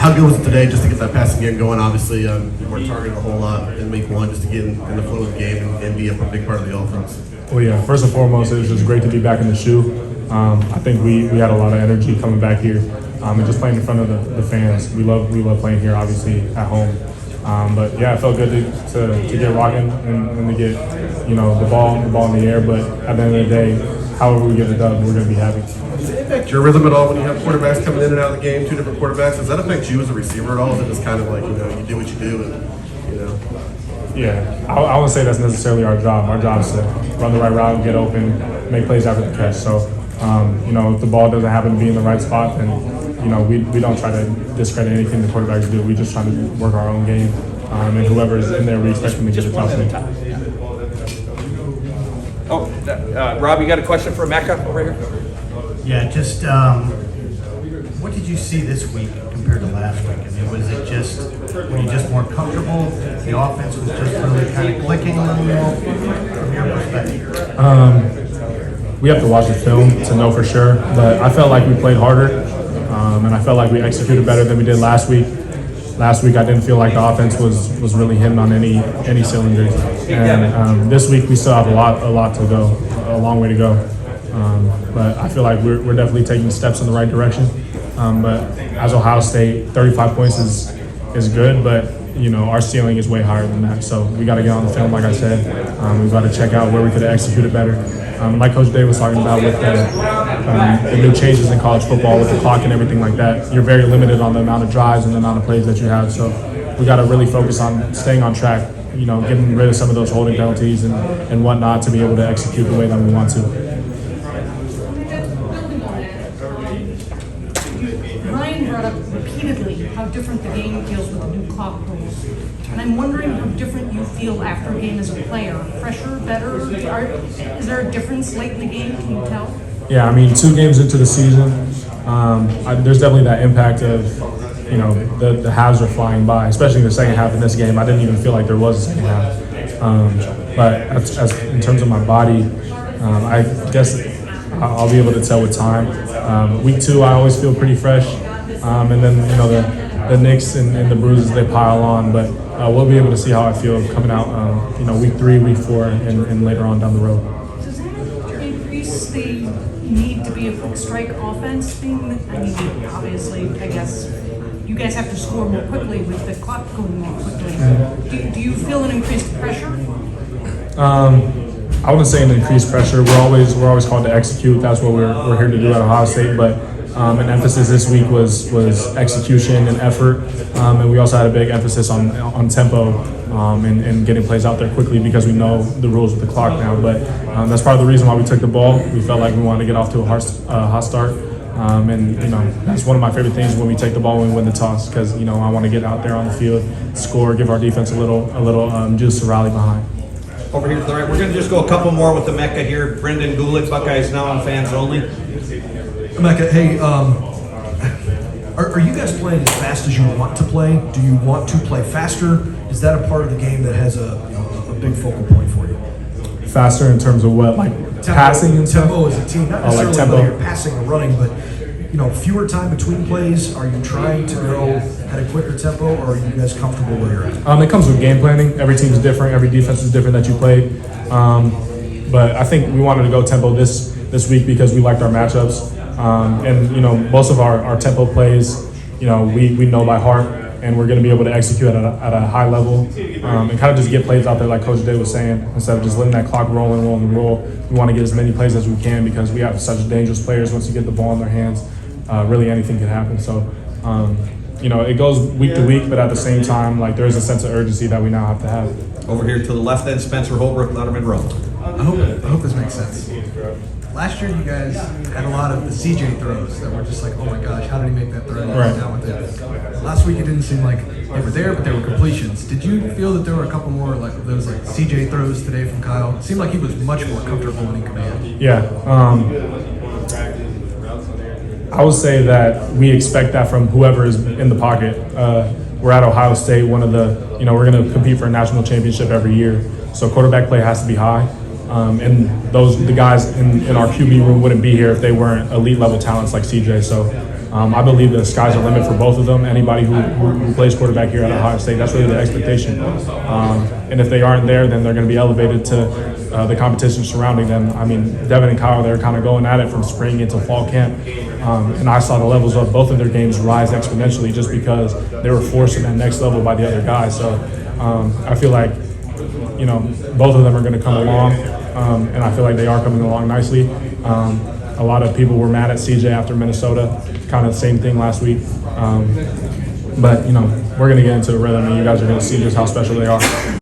How good was it today just to get that passing game going? Obviously, you weren't targeted a whole lot in week one, just to get in the flow of the game and be a big part of the offense. Well, yeah, first and foremost, it was just great to be back in the shoe. I think we had a lot of energy coming back here and just playing in front of the fans. We love playing here, obviously, at home. But yeah, it felt good to get rocking and to get the ball in the air. But at the end of the day, however we get it done, we're going to be happy. Does it affect your rhythm at all when you have quarterbacks coming in and out of the game, two different quarterbacks? Does that affect you as a receiver at all? Is it just kind of like you do what you do and Yeah, I wouldn't say that's necessarily our job. Our job is to run the right route, get open, make plays after the catch. So if the ball doesn't happen to be in the right spot, then we don't try to discredit anything the quarterbacks do. We just try to work our own game, and whoever's in there, we expect them to get a touchdown. Rob, you got a question for Emeka over here? Yeah, just what did you see this week compared to last week? I mean, was it were you just more comfortable? The offense was just really kind of clicking a little more from your perspective? We have to watch the film to know for sure, but I felt like we played harder, and I felt like we executed better than we did last week. Last week, I didn't feel like the offense was really hitting on any cylinders, and this week we still have a lot to go, a long way to go. But I feel like we're definitely taking steps in the right direction. But as Ohio State, 35 points is good, but our ceiling is way higher than that. So we got to get on the film, like I said. We've got to check out where we could have executed better. Like Coach Day was talking about with the new changes in college football with the clock and everything like that, you're very limited on the amount of drives and the amount of plays that you have. So we got to really focus on staying on track, getting rid of some of those holding penalties and whatnot to be able to execute the way that we want to. Ryan brought up repeatedly how different the game feels with the new clock rules. And I'm wondering how different you feel after a game as a player. Fresher, better? Is there a difference late in the game? Can you tell? Yeah, I mean, 2 games into the season, there's definitely that impact of, the halves are flying by, especially in the second half of this game. I didn't even feel like there was a second half. But as in terms of my body, I guess I'll be able to tell with time. Week 2, I always feel pretty fresh. And then, the nicks and the bruises, they pile on. But we'll be able to see how I feel coming out, week 3, week 4, and later on down the road. Does that increase the need to be a quick strike offense thing? I mean, obviously, I guess you guys have to score more quickly with the clock going more quickly. Do you feel an increased pressure? I wouldn't say an increased pressure. We're always called to execute. That's what we're here to do at Ohio State. But an emphasis this week was execution and effort, and we also had a big emphasis on tempo and getting plays out there quickly because we know the rules with the clock now. But that's part of the reason why we took the ball. We felt like we wanted to get off to a hot start, and that's one of my favorite things when we take the ball when we win the toss because I want to get out there on the field, score, give our defense a little juice to rally behind. Over here to the right, we're going to just go a couple more with Emeka here. Brendan Gulick, Buckeyes Now on Fans Only. Emeka, hey, are you guys playing as fast as you want to play? Do you want to play faster? Is that a part of the game that has a big focal point for you? Faster in terms of what, like passing and stuff? Tempo as a team, not necessarily whether you're passing or running, but fewer time between plays. Are you trying to go at a quicker tempo, or are you guys comfortable where you're at? It comes with game planning. Every team is different. Every defense is different that you play. But I think we wanted to go tempo this week because we liked our matchups. And most of our tempo plays, we know by heart, and we're going to be able to execute at a high level and kind of just get plays out there like Coach Day was saying. Instead of just letting that clock roll, we want to get as many plays as we can because we have such dangerous players. Once you get the ball in their hands, really anything can happen. So, it goes week to week, but at the same time, like there is a sense of urgency that we now have to have. Over here to the left then, Spencer Holbrook, Letterman Row. I hope this makes sense. Last year, you guys had a lot of the CJ throws that were just like, oh my gosh, how did he make that throw? Right. Down with it. Last week, it didn't seem like they were there, but they were completions. Did you feel that there were a couple more like those like CJ throws today from Kyle? It seemed like he was much more comfortable and in command. Yeah. I would say that we expect that from whoever is in the pocket. We're at Ohio State, one of the, we're going to compete for a national championship every year. So quarterback play has to be high. And the guys in our QB room wouldn't be here if they weren't elite level talents like CJ. So I believe the sky's the limit for both of them. Anybody who plays quarterback here at Ohio State, that's really the expectation. And if they aren't there, then they're going to be elevated to the competition surrounding them. I mean, Devin and Kyle, they're kind of going at it from spring into fall camp. And I saw the levels of both of their games rise exponentially just because they were forced to that next level by the other guys. So I feel like, you know, both of them are going to come along, and I feel like they are coming along nicely. A lot of people were mad at CJ after Minnesota, kind of the same thing last week. But, you know, we're going to get into a rhythm, and you guys are going to see just how special they are.